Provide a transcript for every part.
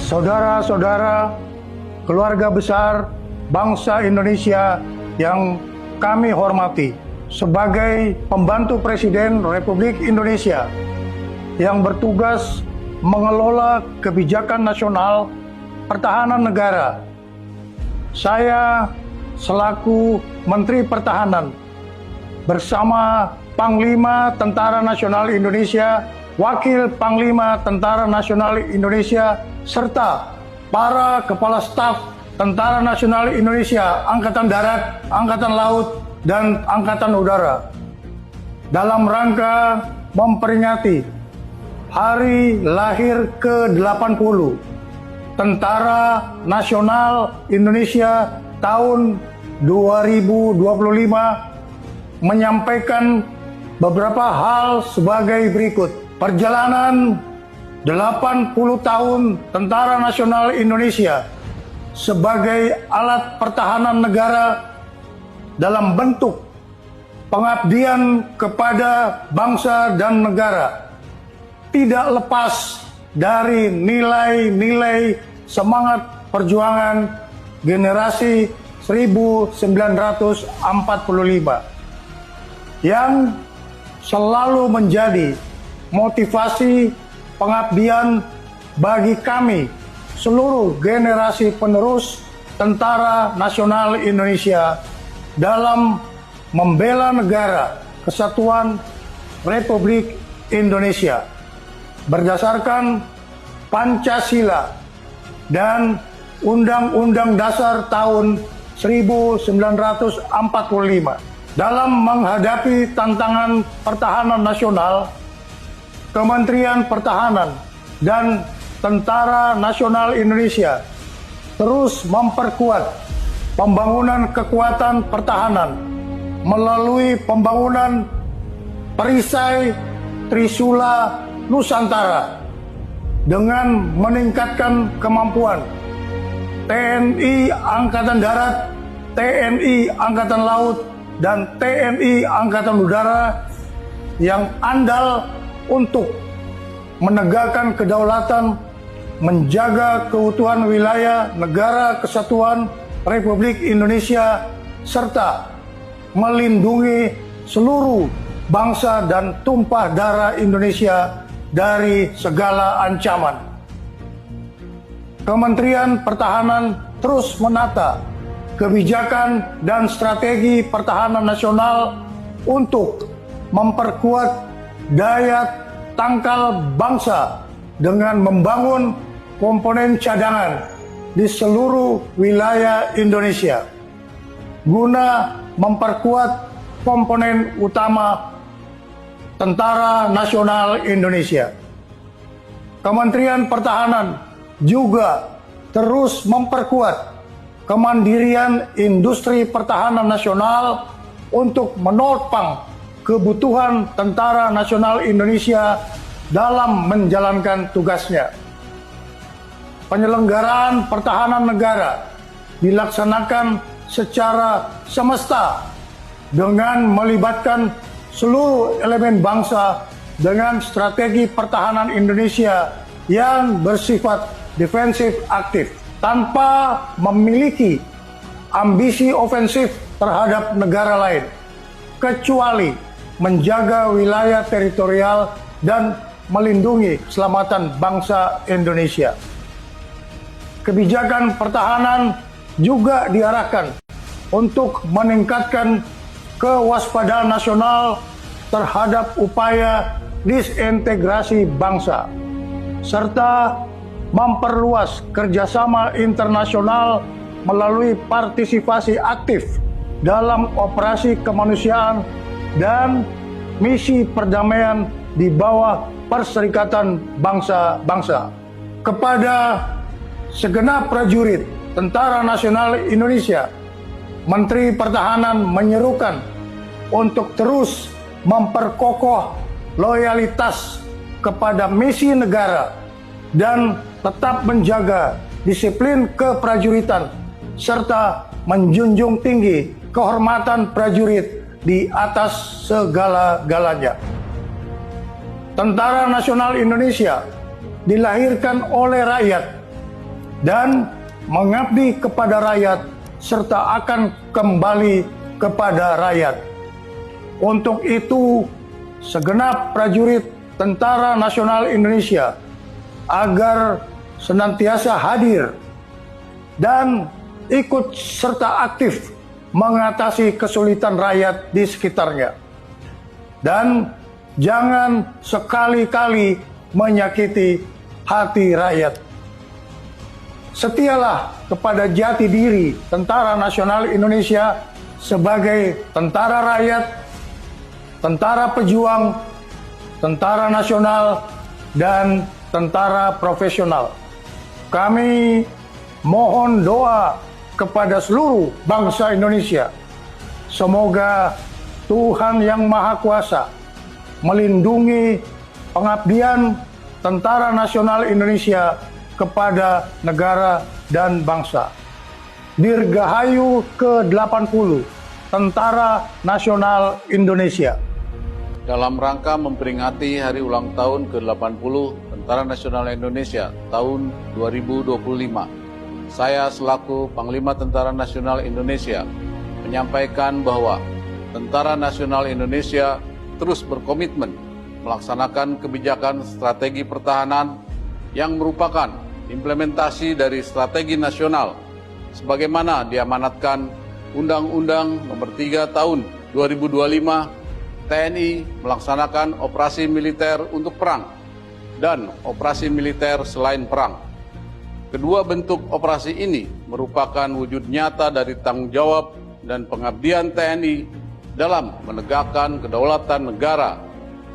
saudara-saudara, keluarga besar bangsa Indonesia yang kami hormati, sebagai pembantu Presiden Republik Indonesia yang bertugas mengelola kebijakan nasional pertahanan negara, saya selaku Menteri Pertahanan bersama Panglima Tentara Nasional Indonesia, Wakil Panglima Tentara Nasional Indonesia, serta para Kepala Staf Tentara Nasional Indonesia, Angkatan Darat, Angkatan Laut, dan Angkatan Udara, dalam rangka memperingati Hari Lahir ke-80 Tentara Nasional Indonesia tahun 2025, menyampaikan beberapa hal sebagai berikut. Perjalanan 80 tahun Tentara Nasional Indonesia sebagai alat pertahanan negara dalam bentuk pengabdian kepada bangsa dan negara tidak lepas dari nilai-nilai semangat perjuangan generasi 1945 yang selalu menjadi motivasi pengabdian bagi kami seluruh generasi penerus Tentara Nasional Indonesia dalam membela negara kesatuan Republik Indonesia berdasarkan Pancasila dan Undang-Undang Dasar tahun 1945. Dalam menghadapi tantangan pertahanan nasional, Kementerian Pertahanan dan Tentara Nasional Indonesia terus memperkuat pembangunan kekuatan pertahanan melalui pembangunan perisai Trisula Nusantara dengan meningkatkan kemampuan TNI Angkatan Darat, TNI Angkatan Laut, dan TNI Angkatan Udara yang andal untuk menegakkan kedaulatan, menjaga keutuhan wilayah negara kesatuan Republik Indonesia, serta melindungi seluruh bangsa dan tumpah darah Indonesia dari segala ancaman. Kementerian Pertahanan terus menata kebijakan dan strategi pertahanan nasional untuk memperkuat daya tangkal bangsa dengan membangun komponen cadangan di seluruh wilayah Indonesia guna memperkuat komponen utama Tentara Nasional Indonesia. Kementerian Pertahanan juga terus memperkuat kemandirian industri pertahanan nasional untuk menopang kebutuhan Tentara Nasional Indonesia dalam menjalankan tugasnya. Penyelenggaraan pertahanan negara dilaksanakan secara semesta dengan melibatkan seluruh elemen bangsa dengan strategi pertahanan Indonesia yang bersifat defensif aktif, tanpa memiliki ambisi ofensif terhadap negara lain, kecuali menjaga wilayah teritorial dan melindungi keselamatan bangsa Indonesia. Kebijakan pertahanan juga diarahkan untuk meningkatkan kewaspadaan nasional terhadap upaya disintegrasi bangsa, serta memperluas kerjasama internasional melalui partisipasi aktif dalam operasi kemanusiaan dan misi perdamaian di bawah Perserikatan Bangsa-Bangsa. Kepada segenap prajurit Tentara Nasional Indonesia, Menteri Pertahanan menyerukan untuk terus memperkokoh loyalitas kepada misi negara dan tetap menjaga disiplin keprajuritan serta menjunjung tinggi kehormatan prajurit di atas segala-galanya. Tentara Nasional Indonesia dilahirkan oleh rakyat dan mengabdi kepada rakyat serta akan kembali kepada rakyat. Untuk itu, segenap prajurit Tentara Nasional Indonesia agar senantiasa hadir dan ikut serta aktif mengatasi kesulitan rakyat di sekitarnya. Dan jangan sekali-kali menyakiti hati rakyat. Setialah kepada jati diri Tentara Nasional Indonesia sebagai tentara rakyat, tentara pejuang, tentara nasional, dan tentara profesional. Kami mohon doa kepada seluruh bangsa Indonesia. Semoga Tuhan Yang Maha Kuasa melindungi pengabdian Tentara Nasional Indonesia kepada negara dan bangsa. Dirgahayu ke-80 Tentara Nasional Indonesia. Dalam rangka memperingati hari ulang tahun ke-80 Tentara Nasional Indonesia tahun 2025, saya selaku Panglima Tentara Nasional Indonesia menyampaikan bahwa Tentara Nasional Indonesia terus berkomitmen melaksanakan kebijakan strategi pertahanan yang merupakan implementasi dari strategi nasional sebagaimana diamanatkan Undang-Undang Nomor 3 Tahun 2025 TNI melaksanakan operasi militer untuk perang dan operasi militer selain perang. Kedua bentuk operasi ini merupakan wujud nyata dari tanggung jawab dan pengabdian TNI dalam menegakkan kedaulatan negara,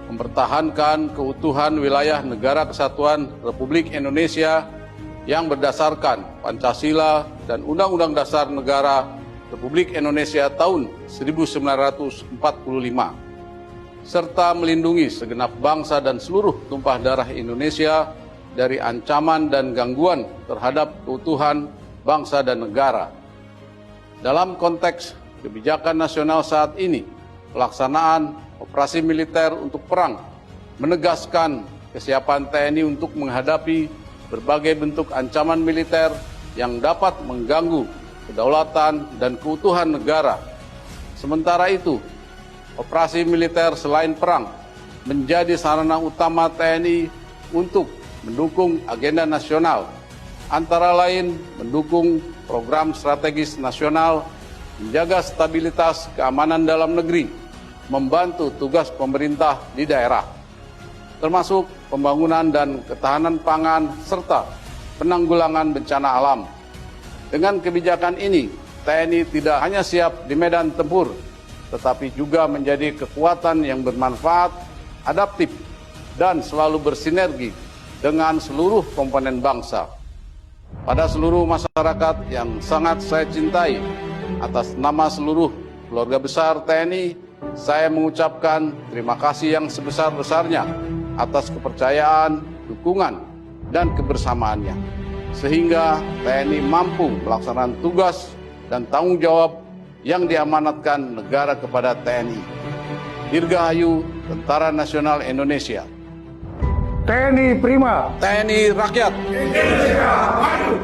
mempertahankan keutuhan wilayah Negara Kesatuan Republik Indonesia yang berdasarkan Pancasila dan Undang-Undang Dasar Negara Republik Indonesia tahun 1945, serta melindungi segenap bangsa dan seluruh tumpah darah Indonesia dari ancaman dan gangguan terhadap keutuhan bangsa dan negara. Dalam konteks kebijakan nasional saat ini, pelaksanaan operasi militer untuk perang menegaskan kesiapan TNI untuk menghadapi berbagai bentuk ancaman militer yang dapat mengganggu kedaulatan dan keutuhan negara. Sementara itu, operasi militer selain perang menjadi sarana utama TNI untuk mendukung agenda nasional, antara lain mendukung program strategis nasional, menjaga stabilitas keamanan dalam negeri, membantu tugas pemerintah di daerah, termasuk pembangunan dan ketahanan pangan serta penanggulangan bencana alam. Dengan kebijakan ini, TNI tidak hanya siap di medan tempur, tetapi juga menjadi kekuatan yang bermanfaat, adaptif, dan selalu bersinergi dengan seluruh komponen bangsa. Pada seluruh masyarakat yang sangat saya cintai, atas nama seluruh keluarga besar TNI, saya mengucapkan terima kasih yang sebesar-besarnya atas kepercayaan, dukungan, dan kebersamaannya, sehingga TNI mampu melaksanakan tugas dan tanggung jawab yang diamanatkan negara kepada TNI. Dirgahayu Tentara Nasional Indonesia. TNI Prima. TNI Rakyat. Indonesia Maju.